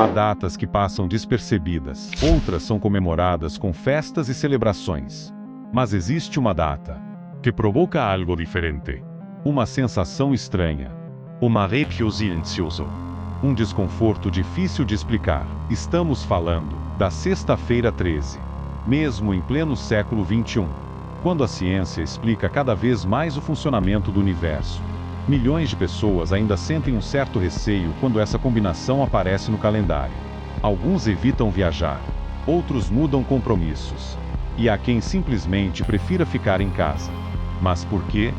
Há datas que passam despercebidas, outras são comemoradas com festas e celebrações. Mas existe uma data que provoca algo diferente. uma sensação estranha, Um arrepio silencioso. um desconforto difícil de explicar. Estamos falando da Sexta-feira 13, mesmo em pleno século XXI, quando a ciência explica cada vez mais o funcionamento do universo. Milhões de pessoas ainda sentem um certo receio quando essa combinação aparece no calendário. Alguns evitam viajar, outros mudam compromissos. E há quem simplesmente prefira ficar em casa. Mas por quê?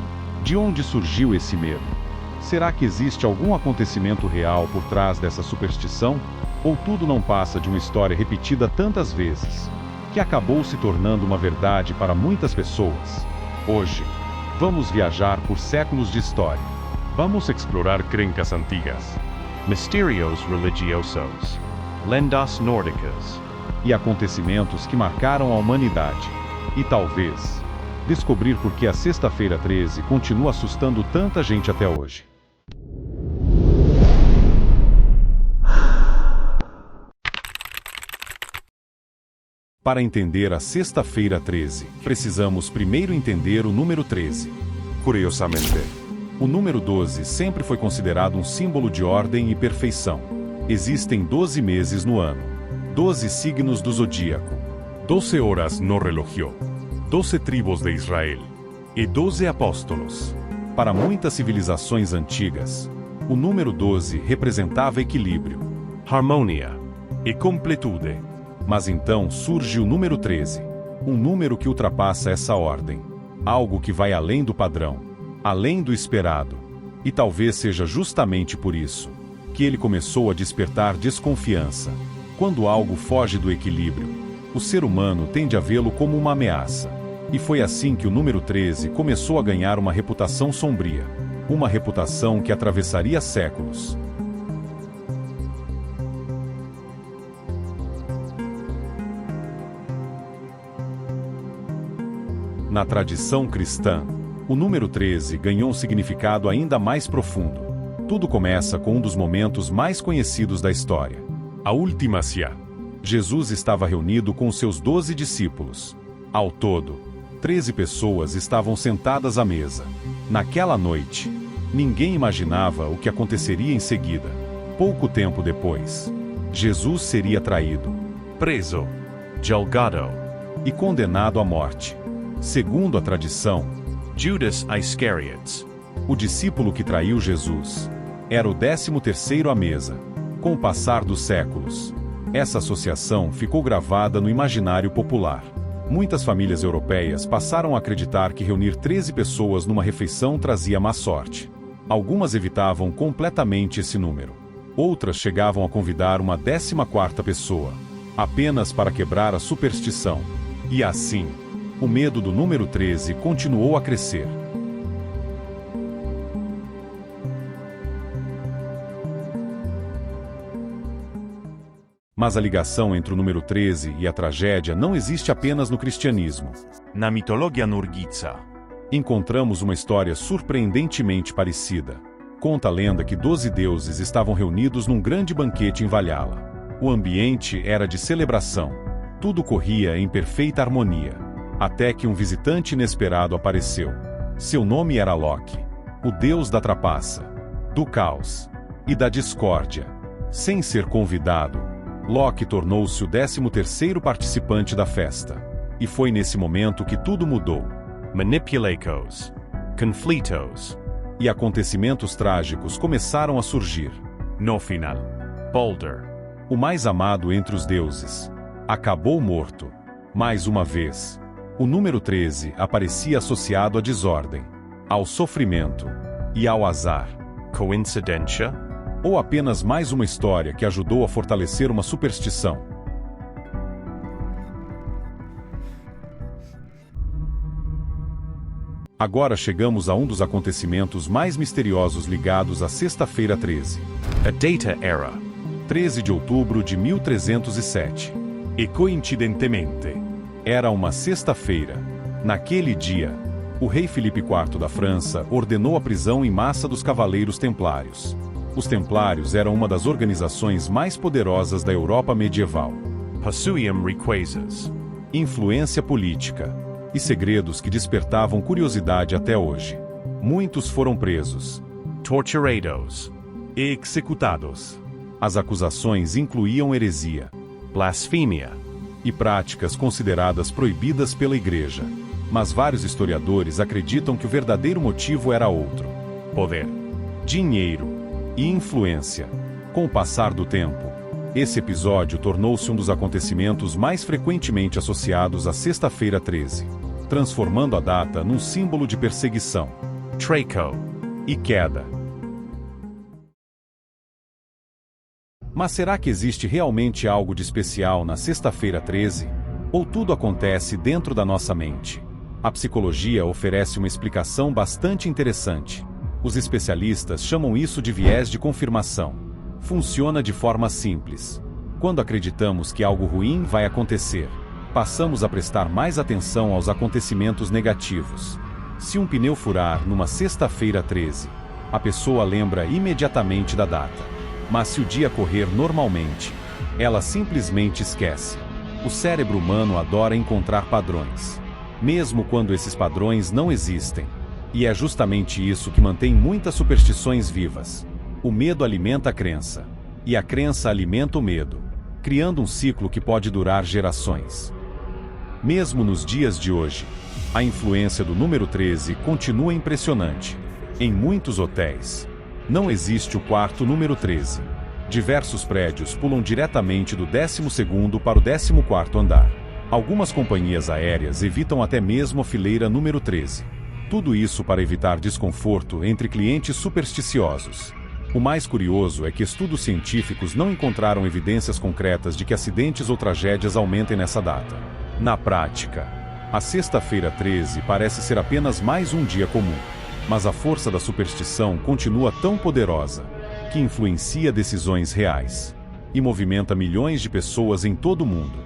De onde surgiu esse medo? Será que existe algum acontecimento real por trás dessa superstição? Ou tudo não passa de uma história repetida tantas vezes, que acabou se tornando uma verdade para muitas pessoas? Hoje, vamos viajar por séculos de história. Vamos explorar crenças antigas, mistérios religiosos, lendas nórdicas E acontecimentos que marcaram a humanidade. E talvez, descobrir por que a Sexta-feira 13 continua assustando tanta gente até hoje. Para entender a Sexta-feira 13, precisamos primeiro entender o número 13. Curiosamente, O número 12 sempre foi considerado um símbolo de ordem e perfeição. Existem 12 meses no ano, 12 signos do zodíaco, 12 horas no relógio, 12 tribos de Israel e 12 apóstolos. Para muitas civilizações antigas, o número 12 representava equilíbrio. Harmonia e completude. Mas então surge o número 13, um número que ultrapassa essa ordem, algo que vai além do padrão, além do esperado. E talvez seja justamente por isso que ele começou a despertar desconfiança. Quando algo foge do equilíbrio, o ser humano tende a vê-lo como uma ameaça. E foi assim que o número 13 começou a ganhar uma reputação sombria, uma reputação que atravessaria séculos. Na tradição cristã, o número 13 ganhou um significado ainda mais profundo. Tudo começa com um dos momentos mais conhecidos da história. A última ceia. Jesus estava reunido com seus 12 discípulos. Ao todo, 13 pessoas estavam sentadas à mesa. Naquela noite, ninguém imaginava o que aconteceria em seguida. Pouco tempo depois, Jesus seria traído, Preso. Julgado. e condenado à morte. Segundo a tradição, Judas Iscariot. o discípulo que traiu Jesus era o 13º à mesa. Com o passar dos séculos, essa associação ficou gravada no imaginário popular. Muitas famílias europeias passaram a acreditar que reunir 13 pessoas numa refeição trazia má sorte. Algumas evitavam completamente esse número. Outras chegavam a convidar uma 14ª pessoa, apenas para quebrar a superstição. E assim, o medo do número 13 continuou a crescer. Mas a ligação entre o número 13 e a tragédia não existe apenas no cristianismo. Na mitologia nórdica. Encontramos uma história surpreendentemente parecida. Conta a lenda que 12 deuses estavam reunidos num grande banquete em Valhalla. O ambiente era de celebração. Tudo corria em perfeita harmonia. Até que um visitante inesperado apareceu. Seu nome era Loki, o deus da trapaça, do caos e da discórdia. Sem ser convidado, Loki tornou-se o 13º participante da festa. E foi nesse momento que tudo mudou. Manipulecos. Conflitos. E acontecimentos trágicos começaram a surgir. No final, Baldur, O mais amado entre os deuses, acabou morto. Mais uma vez, o número 13 aparecia associado à desordem, ao sofrimento e ao azar. coincidência? Ou apenas mais uma história que ajudou a fortalecer uma superstição? Agora chegamos a um dos acontecimentos mais misteriosos ligados à Sexta-feira 13. A Data Era. 13 de outubro de 1307. E coincidentemente, Era uma sexta-feira. Naquele dia, o rei Filipe IV da França ordenou a prisão em massa dos cavaleiros templários. Os Templários eram uma das organizações mais poderosas da Europa medieval. Passuium Requesas. Influência política e segredos que despertavam curiosidade até hoje. Muitos foram presos, Torturados. E executados. As acusações incluíam heresia, Blasfémia. e práticas consideradas proibidas pela Igreja. Mas vários historiadores acreditam que o verdadeiro motivo era outro: Poder. dinheiro e influência. Com o passar do tempo, esse episódio tornou-se um dos acontecimentos mais frequentemente associados à Sexta-feira 13, transformando a data num símbolo de perseguição Traco. e queda. Mas será que existe realmente algo de especial na Sexta-feira 13? Ou tudo acontece dentro da nossa mente? A psicologia oferece uma explicação bastante interessante. Os especialistas chamam isso de viés de confirmação. Funciona de forma simples. Quando acreditamos que algo ruim vai acontecer, passamos a prestar mais atenção aos acontecimentos negativos. Se um pneu furar numa Sexta-feira 13, a pessoa lembra imediatamente da data. Mas se o dia correr normalmente, ela simplesmente esquece. O cérebro humano adora encontrar padrões, mesmo quando esses padrões não existem. E é justamente isso que mantém muitas superstições vivas. O medo alimenta a crença, e a crença alimenta o medo, criando um ciclo que pode durar gerações. Mesmo nos dias de hoje, a influência do número 13 continua impressionante. Em muitos hotéis, não existe o quarto número 13. Diversos prédios pulam diretamente do 12º para o 14º andar. Algumas companhias aéreas evitam até mesmo a fileira número 13. Tudo isso para evitar desconforto entre clientes supersticiosos. O mais curioso é que estudos científicos não encontraram evidências concretas de que acidentes ou tragédias aumentem nessa data. Na prática, a Sexta-feira 13 parece ser apenas mais um dia comum. Mas a força da superstição continua tão poderosa, que influencia decisões reais e movimenta milhões de pessoas em todo o mundo.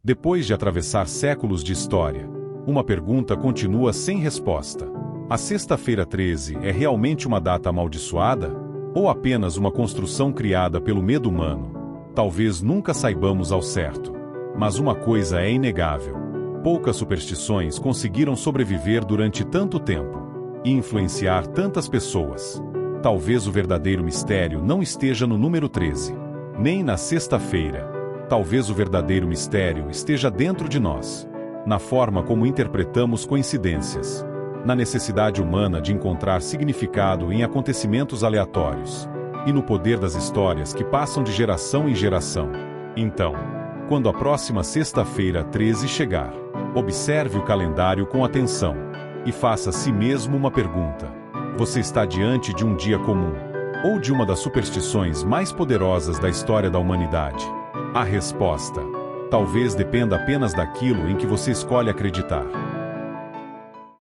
Depois de atravessar séculos de história, uma pergunta continua sem resposta. A Sexta-feira 13 é realmente uma data amaldiçoada? Ou apenas uma construção criada pelo medo humano? Talvez nunca saibamos ao certo. Mas uma coisa é inegável: poucas superstições conseguiram sobreviver durante tanto tempo e influenciar tantas pessoas. Talvez o verdadeiro mistério não esteja no número 13, nem na sexta-feira. Talvez o verdadeiro mistério esteja dentro de nós, na forma como interpretamos coincidências, na necessidade humana de encontrar significado em acontecimentos aleatórios, e no poder das histórias que passam de geração em geração. Então, quando a próxima Sexta-feira 13 chegar, observe o calendário com atenção e faça a si mesmo uma pergunta: você está diante de um dia comum ou de uma das superstições mais poderosas da história da humanidade? A resposta talvez dependa apenas daquilo em que você escolhe acreditar.